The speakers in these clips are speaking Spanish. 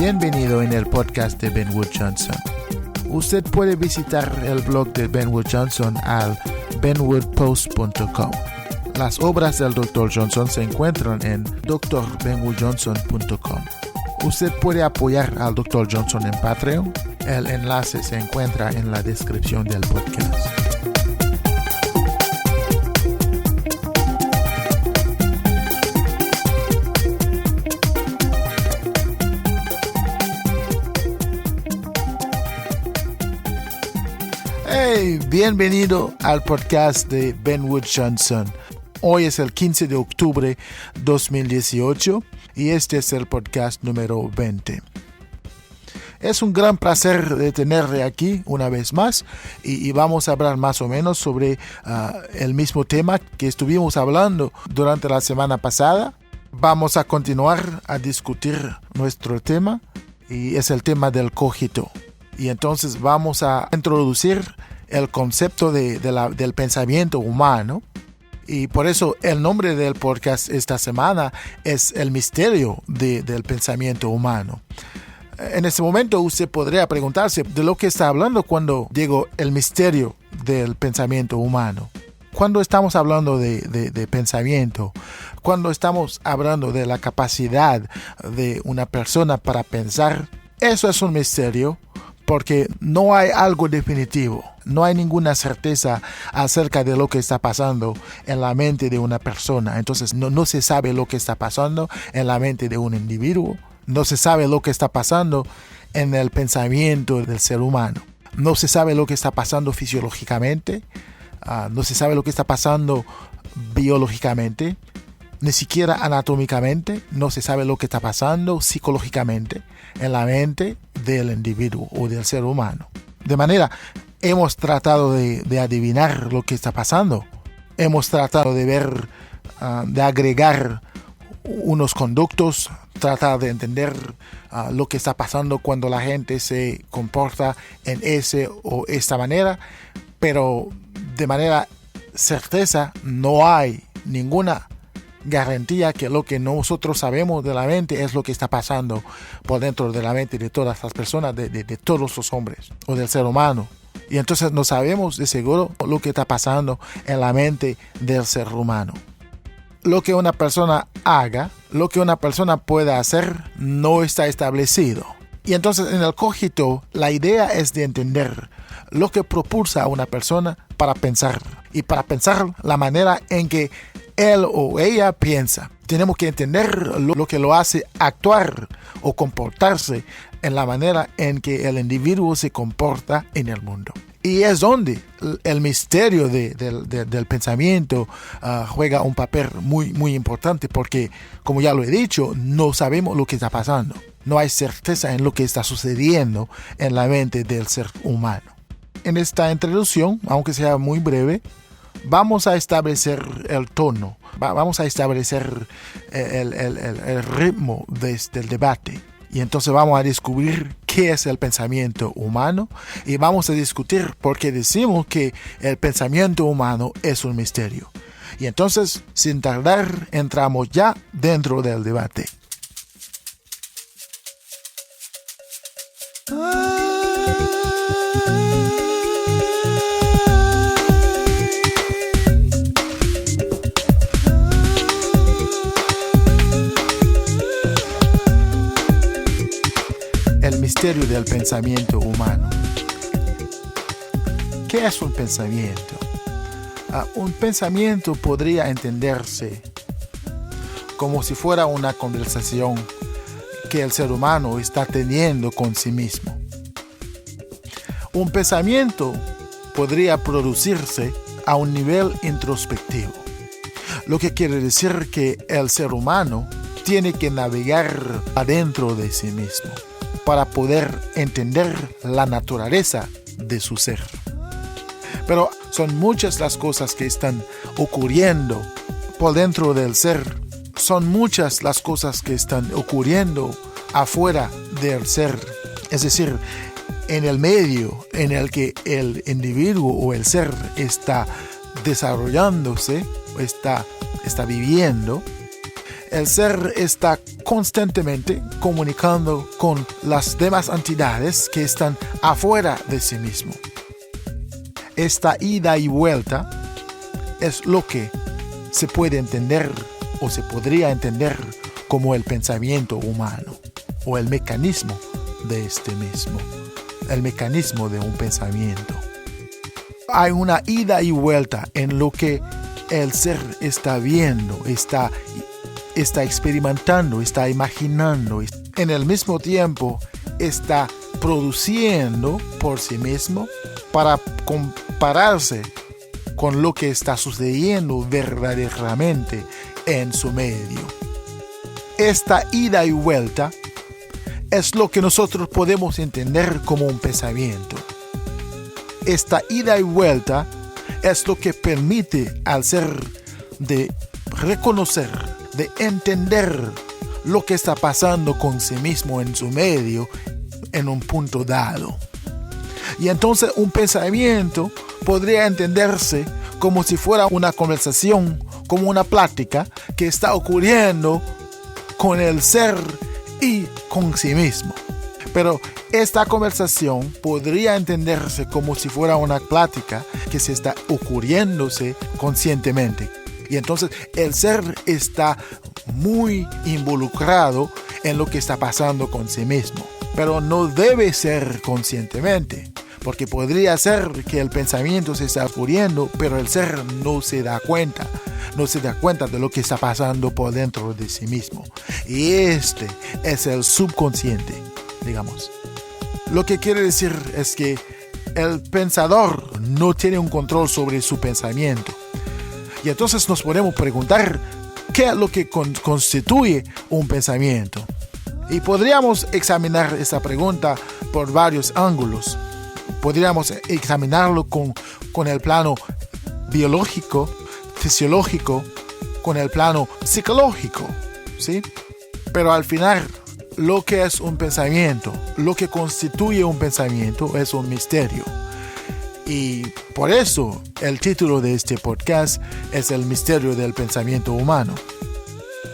Bienvenido en el podcast de Benwood Johnson. Usted puede visitar el blog de Benwood Johnson al benwoodpost.com. Las obras del Dr. Johnson se encuentran en drbenwoodjohnson.com. Usted puede apoyar al Dr. Johnson en Patreon. El enlace se encuentra en la descripción del podcast. Hey, bienvenido al podcast de Benwood Johnson. Hoy es el 15 de octubre 2018 y este es el podcast número 20. Es un gran placer de tenerle aquí una vez más y vamos a hablar más o menos sobre el mismo tema que estuvimos hablando durante la semana pasada. Vamos a continuar a discutir nuestro tema y es el tema del cogito. Y entonces vamos a introducir el concepto del pensamiento humano. Y por eso el nombre del podcast esta semana es el misterio del pensamiento humano. En este momento usted podría preguntarse de lo que está hablando cuando digo el misterio del pensamiento humano. Cuando estamos hablando de pensamiento, cuando estamos hablando de la capacidad de una persona para pensar, eso es un misterio. Porque no hay algo definitivo, no hay ninguna certeza acerca de lo que está pasando en la mente de una persona. Entonces no se sabe lo que está pasando en la mente de un individuo, no se sabe lo que está pasando en el pensamiento del ser humano, no se sabe lo que está pasando fisiológicamente, no se sabe lo que está pasando biológicamente, ni siquiera anatómicamente, no se sabe lo que está pasando psicológicamente en la mente del individuo o del ser humano. De manera, hemos tratado de adivinar lo que está pasando. Hemos tratado de ver, de agregar unos conductos, tratar de entender lo que está pasando cuando la gente se comporta en ese o esta manera, pero de manera certeza no hay ninguna garantía que lo que nosotros sabemos de la mente es lo que está pasando por dentro de la mente de todas las personas, de todos los hombres o del ser humano. Y entonces no sabemos de seguro lo que está pasando en la mente del ser humano. Lo que una persona haga, lo que una persona pueda hacer, no está establecido. Y entonces en el cogito, la idea es de entender lo que propulsa a una persona para pensar. Y para pensar la manera en que él o ella piensa. Tenemos que entender lo que lo hace actuar o comportarse en la manera en que el individuo se comporta en el mundo. Y es donde el misterio del pensamiento juega un papel muy, muy importante porque, como ya lo he dicho, no sabemos lo que está pasando. No hay certeza en lo que está sucediendo en la mente del ser humano. En esta introducción, aunque sea muy breve, vamos a establecer el tono, vamos a establecer el ritmo del debate. Y entonces vamos a descubrir qué es el pensamiento humano y vamos a discutir por qué decimos que el pensamiento humano es un misterio. Y entonces, sin tardar, entramos ya dentro del debate. El misterio del pensamiento humano. ¿Qué es un pensamiento? Un pensamiento podría entenderse como si fuera una conversación que el ser humano está teniendo con sí mismo. Un pensamiento podría producirse a un nivel introspectivo, lo que quiere decir que el ser humano tiene que navegar adentro de sí mismo para poder entender la naturaleza de su ser. Pero son muchas las cosas que están ocurriendo por dentro del ser. Son muchas las cosas que están ocurriendo afuera del ser. Es decir, en el medio en el que el individuo o el ser está desarrollándose, está viviendo. el ser está constantemente comunicando con las demás entidades que están afuera de sí mismo. Esta ida y vuelta es lo que se puede entender o se podría entender como el pensamiento humano o el mecanismo de este mismo, el mecanismo de un pensamiento. Hay una ida y vuelta en lo que el ser está viendo, está experimentando, está imaginando. En el mismo tiempo está produciendo por sí mismo para compararse con lo que está sucediendo verdaderamente en su medio. Esta ida y vuelta es lo que nosotros podemos entender como un pensamiento. Esta ida y vuelta es lo que permite al ser de reconocer, de entender lo que está pasando con sí mismo en su medio en un punto dado. Y entonces un pensamiento podría entenderse como si fuera una conversación, como una plática que está ocurriendo con el ser y con sí mismo. Pero esta conversación podría entenderse como si fuera una plática que se está ocurriéndose conscientemente. Y entonces el ser está muy involucrado en lo que está pasando con sí mismo. Pero no debe ser conscientemente, porque podría ser que el pensamiento se está ocurriendo, pero el ser no se da cuenta. No se da cuenta de lo que está pasando por dentro de sí mismo. Y este es el subconsciente, digamos. Lo que quiere decir es que el pensador no tiene un control sobre su pensamiento. Y entonces nos podemos preguntar qué es lo que constituye un pensamiento. Y podríamos examinar esta pregunta por varios ángulos. Podríamos examinarlo con el plano biológico, fisiológico, con el plano psicológico, ¿sí? Pero al final, lo que es un pensamiento, lo que constituye un pensamiento es un misterio. Y por eso el título de este podcast es El misterio del pensamiento humano.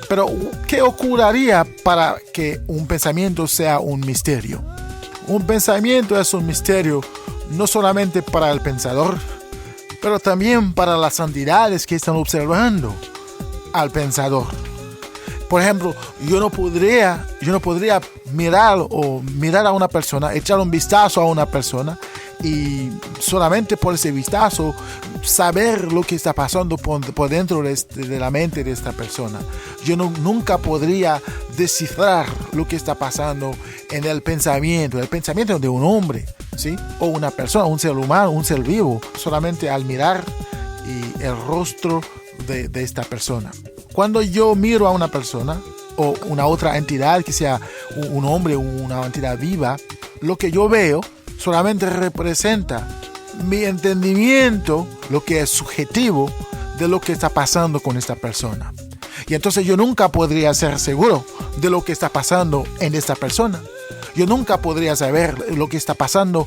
Pero, ¿qué ocurriría para que un pensamiento sea un misterio? Un pensamiento es un misterio no solamente para el pensador, pero también para las entidades que están observando al pensador. Por ejemplo, yo no podría mirar a una persona, echar un vistazo a una persona y solamente por ese vistazo saber lo que está pasando por dentro de la mente de esta persona. Yo nunca podría descifrar lo que está pasando en el pensamiento de un hombre, ¿sí? O una persona, un ser humano, un ser vivo, solamente al mirar y el rostro de esta persona. Cuando yo miro a una persona o una otra entidad, que sea un hombre o una entidad viva, lo que yo veo solamente representa mi entendimiento, lo que es subjetivo de lo que está pasando con esta persona. Y entonces yo nunca podría ser seguro de lo que está pasando en esta persona. Yo nunca podría saber lo que está pasando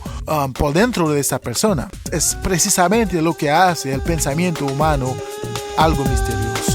por dentro de esta persona. Es precisamente lo que hace el pensamiento humano algo misterioso.